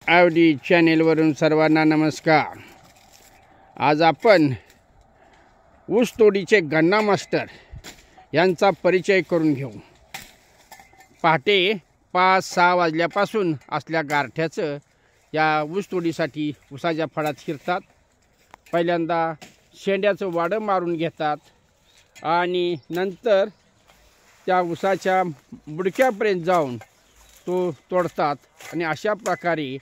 आवडी चॅनेलवरून सर्वांना नमस्कार। आज आपण ऊस तोडीचे गन्ना मास्टर यांचा परिचय करून घेऊ। पहाटे 5-6 वाजल्यापासून असल्या गारठ्याचं या ऊस तोडीसाठी ऊसाच्या फळात शिरतात। पहिल्यांदा शेंड्याचं वाडं मारून घेतात आणि नंतर त्या ऊसाच्या बुडक्यापर्यंत जाऊन तो तोडतात आणि अशा प्रकारे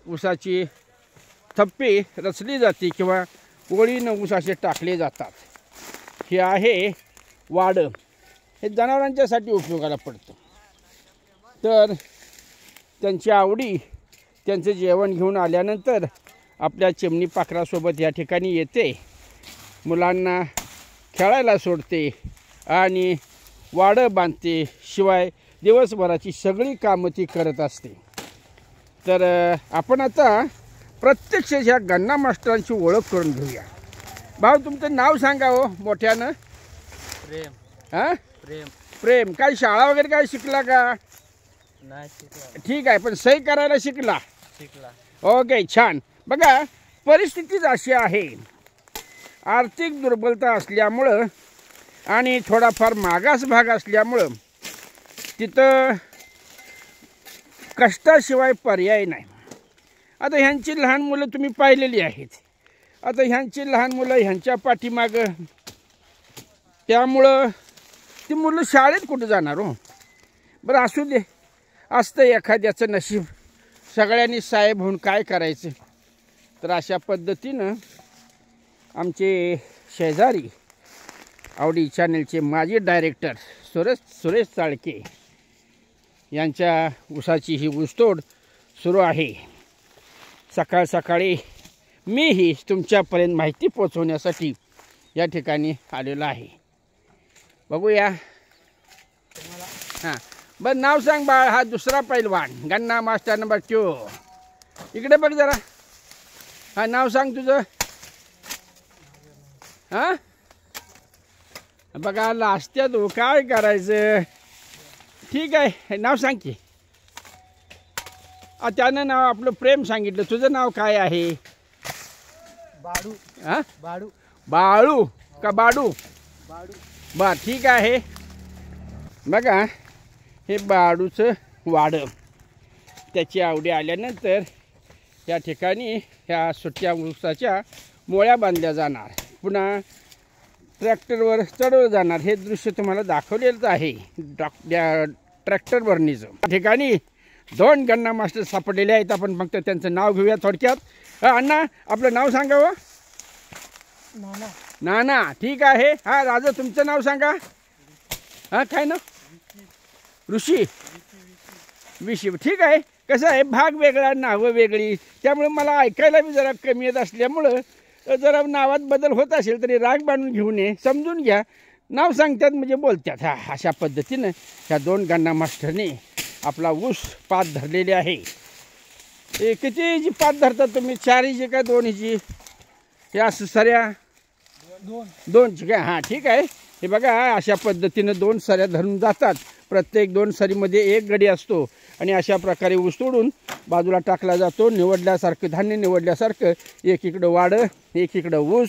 ऊसाची थप्पी रचली जाते किंवा ओळीनं ऊस असे टाकले जातात। हे आहे वाडं, हे जनावरांच्यासाठी उपयोगाला पडतं। तर त्यांची आवडी त्यांचं जेवण घेऊन आल्यानंतर आपल्या चिमणी पाखरासोबत या ठिकाणी येते, मुलांना खेळायला सोडते आणि वाडं बांधते। शिवाय दिवसभराची सगळी कामं ती करत असते। तर आपण आता प्रत्यक्ष ह्या गन्ना मास्टरांची ओळख करून घेऊया। भाऊ, तुमचं नाव सांगा हो मोठ्यानं। प्रेम। हां, प्रेम। प्रेम। काय शाळा वगैरे काय शिकला का? नाही शिकला। ठीक आहे, पण सही करायला शिकला? शिकला। ओके, छान। बघा, परिस्थितीच अशी आहे, आर्थिक दुर्बलता असल्यामुळं आणि थोडाफार मागास भाग असल्यामुळं तिथं कष्टाशिवाय पर्याय नाही। आता ह्यांची लहान मुलं तुम्ही पाहिलेली आहेत। आता ह्यांची लहान मुलं ह्यांच्या पाठीमागं, त्यामुळं ती मुलं शाळेत कुठं जाणार हो? बरं, असू दे, असतं एखाद्याचं नशीब। सगळ्यांनी साहेब होऊन काय करायचं? तर अशा पद्धतीनं आमचे शेजारी आवडी चॅनलचे माजी डायरेक्टर सुरेश चाळके यांच्या ऊसाची ही ऊसतोड सुरू आहे। सकाळ सकाळी मीही तुमच्यापर्यंत माहिती पोचवण्यासाठी या ठिकाणी आलेलो आहे। बघूया। हां, बरं, नाव सांग बाळ। हा दुसरा पैलवान, गन्ना मास्टर नंबर 2। इकडे बघ जरा। हा, नाव सांग तुझं। हां, बघा, लाजत्यात हो, काय करायचं? ठीक आहे, नाव सांग की। त्यानं नाव आपलं प्रेम सांगितलं, तुझं नाव काय आहे? बाडू। हां, बाडू। बाळू का बाडू? बाडू। बरं, ठीक आहे। बघा, हे बाडूचं वाडं, त्याची आवडी आल्यानंतर या ठिकाणी ह्या सुट्ट्या ऊसाच्या मोळ्या बांधल्या जाणार, पुन्हा ट्रॅक्टरवर चढवलं जाणार। हे दृश्य तुम्हाला दाखवलेलंच आहे ट्रॅक्टर भरणीचं। या ठिकाणी 2 गन्ना मास्टर सापडलेले आहेत। आपण फक्त त्यांचं नाव घेऊया थोडक्यात। अण्णा, आपलं नाव सांगा हो। नाना। नाना, ठीक आहे। हा, राजा, तुमचं नाव सांगा। हां, काय नाव? ऋषी। विशी, ठीक आहे। कसं आहे, भाग वेगळा, नावं वेगळी, त्यामुळे मला ऐकायला बी जरा कमी येत असल्यामुळं जरा नावात बदल होत असेल तरी राग बांधून घेऊ नये, समजून घ्या। नाव सांगतात म्हणजे बोलतात। हा, अशा पद्धतीनं ह्या 2 गन्ना मास्टरने आपला ऊस पात धरलेले आहे। हे किती पात धरतात तुम्ही? 4 इंची का 2 इंची? हे असं सऱ्या 2 काय? हां, ठीक आहे। हे बघा, अशा पद्धतीनं 2 सऱ्या धरून जातात। प्रत्येक 2 सरीमध्ये 1 गडी असतो आणि अशा प्रकारे ऊस तोडून बाजूला टाकला जातो। निवडल्यासारखं, धान्य निवडल्यासारखं, एक इकडं वाडं, एक इकडं ऊस,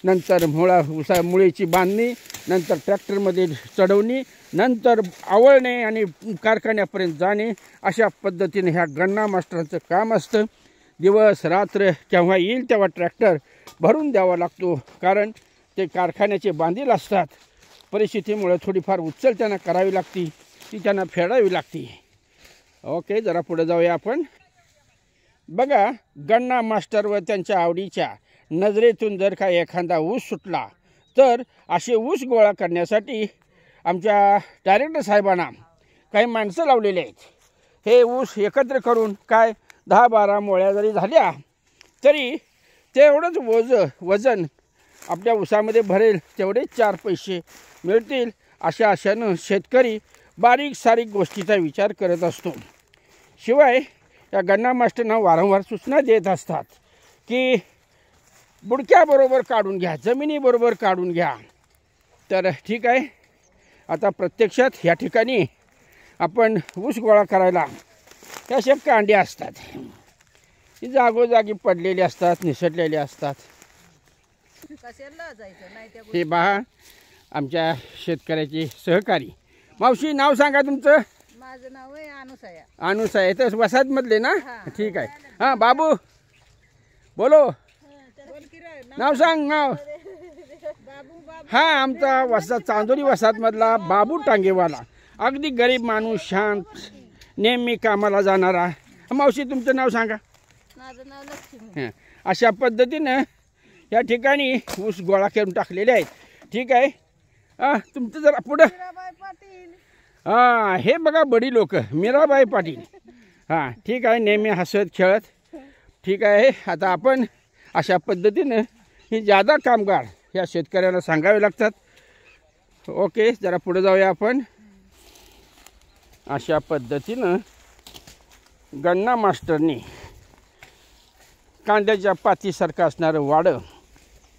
नंतर मुळीची बांधणी, नंतर ट्रॅक्टरमध्ये चढवणी, नंतर आवळणे आणि कारखान्यापर्यंत जाणे। अशा पद्धतीने ह्या गन्ना मास्टरांचं काम असतं। दिवस रात्र केव्हा येईल तेव्हा ट्रॅक्टर भरून द्यावा लागतो, कारण ते कारखान्याचे बांधील असतात। परिस्थितीमुळे थोडीफार उचल त्यांना करावी लागते, ती त्यांना फेडावी लागते। ओके, जरा पुढे जाऊया आपण। बघा, गन्ना मास्टर व त्यांच्या आवडीच्या नजरेतून जर का एखादा ऊस सुटला तर असे ऊस गोळा करण्यासाठी आमच्या डायरेक्टर साहेबांना काही माणसं लावलेली आहेत। हे ऊस एकत्र करून काय 10-12 मोळ्या जरी झाल्या तरी तेवढंच वजन आपल्या ऊसामध्ये भरेल, तेवढे 4 पैसे मिळतील, अशा आशानं शेतकरी बारीक सारीक गोष्टीचा विचार करत असतो। शिवाय या गन्ना मास्टरना वारंवार सूचना देत असतात की बुडक्याबरोबर काढून घ्या, जमिनीबरोबर काढून घ्या। तर ठीक आहे, आता प्रत्यक्षात या ठिकाणी आपण ऊस गोळा करायला अशा कांड्या असतात, ही जागोजागी पडलेली असतात, निसटलेली असतात. कशाला जायचं नाही त्या हे पहा आमच्या शेतकऱ्याचे सहकारी. मावशी नाव सांगा तुमचं. माझं नाव आहे अनुसया. अनुसा आहे तर वसाहतमधले ना. हा. ठीक आहे. हां बाबू बोलो, बोल की रे, नाव सांग नाव. बाबू बाबू. हा आमचा वसाहत चांदोली वसाहतमधला बाबू टांगेवाला, अगदी गरीब माणूस, शांत, नेहमी कामाला जाणारा. मावशी तुमचं नाव सांगा. माझं नाव लक्ष्मी. हं. अशा पद्धतीनं या ठिकाणी ऊस गोळा करून टाकलेले आहेत. ठीक आहे. तुमचं जरा पुढं. मीराबाई पाटील. हां हे बघा बडी लोक, मीराबाई पाटील. हां ठीक आहे, नेहमी हसत खेळत. ठीक आहे. आता आपण अशा पद्धतीनं ही जादा कामगार ह्या शेतकऱ्याला सांगावे लागतात. ओके जरा पुढे जाऊया आपण. अशा पद्धतीनं गन्ना मास्टरनी कांद्याच्या पातीसारखं असणारं वाडं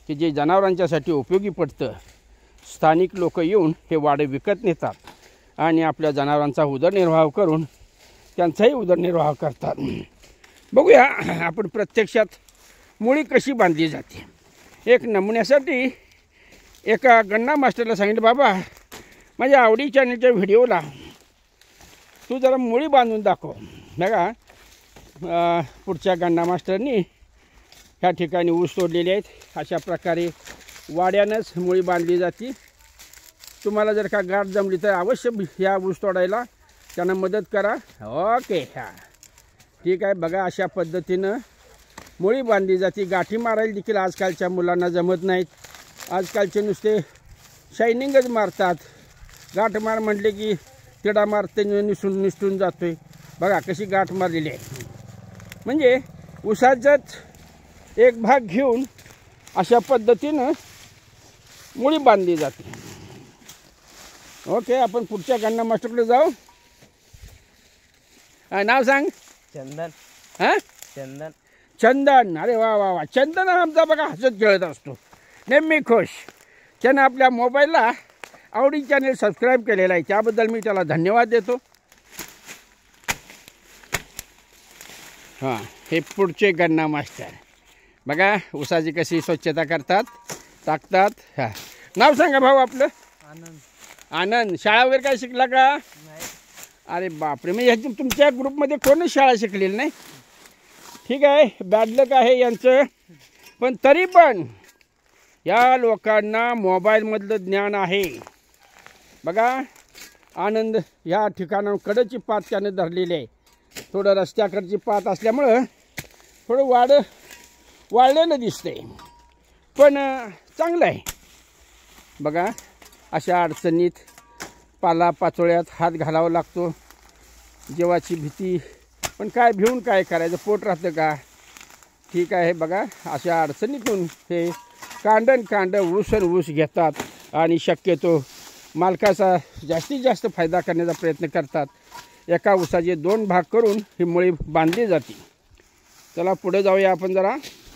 की जे जनावरांच्यासाठी उपयोगी पडतं, स्थानिक लोक येऊन हे वाडे विकत नेतात आणि आपल्या जनावरांचा उदरनिर्वाह करून त्यांचाही उदरनिर्वाह करतात. बघूया आपण प्रत्यक्षात मुळी कशी बांधली जाते. एक नमुन्यासाठी एका गन्ना मास्टरला सांगितलं, बाबा माझ्या आवडी चॅनलच्या व्हिडिओला तू जरा मुळी बांधून दाखव. बघा पुढच्या गन्ना मास्टरनी ह्या ठिकाणी ऊस तोडलेले आहेत. अशा प्रकारे वाड्यानंच मुळी बांधली जाते. तुम्हाला जर का गाठ जमली तर अवश्य ह्या ऊस तोडायला त्यांना मदत करा. ओके हां ठीक आहे. बघा अशा पद्धतीनं मुळी बांधली जाते. गाठी मारायला देखील आजकालच्या मुलांना जमत नाहीत. आजकालचे नुसते शायनिंगच मारतात. गाठ मार म्हटले की तिडा मारते निसटून जातोय. बघा कशी गाठ मारलेली आहे. म्हणजे ऊसाचाच एक भाग घेऊन अशा पद्धतीनं मुळी बांधली जाते. ओके आपण पुढच्या गन्ना मास्टरकडे जाऊ. नाव सांग. चंदन. हां चंदन. चंदन. अरे वा वा वा. चंदन आमचा बघा हसत खेळत असतो, नेहमी खुश. त्यानं आपल्या मोबाईलला आवडी चॅनल सबस्क्राईब केलेला आहे, त्याबद्दल मी त्याला धन्यवाद देतो. हां हे पुढचे गन्ना मास्टर बघा ऊसाची कशी स्वच्छता करतात, टाकतात. हां नाव सांगा भाऊ आपलं. आनंद. आनंद. शाळा वगैरे काय शिकला का? नाही. अरे बापरे, म्हणजे ह्याची तुमच्या ग्रुपमध्ये कोणच शाळा शिकलेली नाही. ठीक आहे, बॅड लक आहे यांचं. पण तरी पण या लोकांना मोबाईलमधलं ज्ञान आहे. बघा आनंद ह्या ठिकाणावर कडेची पात त्यानं धरलेली आहे. थोडं रस्त्याकडची पात असल्यामुळं थोडं वाळलेलं दिसतंय, पण चांगलं आहे. बघा अशा अडचणीत पालापाचोळ्यात हात घालावा लागतो, जीवाची भीती. पण काय भिवून काय करायचं, पोट राहतं का. ठीक आहे. बघा अशा अडचणीतून हे कांड ऊस घेतात आणि शक्यतो मालकाचा जास्तीत जास्त फायदा करण्याचा प्रयत्न करतात. एका ऊसाचे 2 भाग करून ही मुळी बांधली जाते. चला पुढे जाऊया आपण जरा.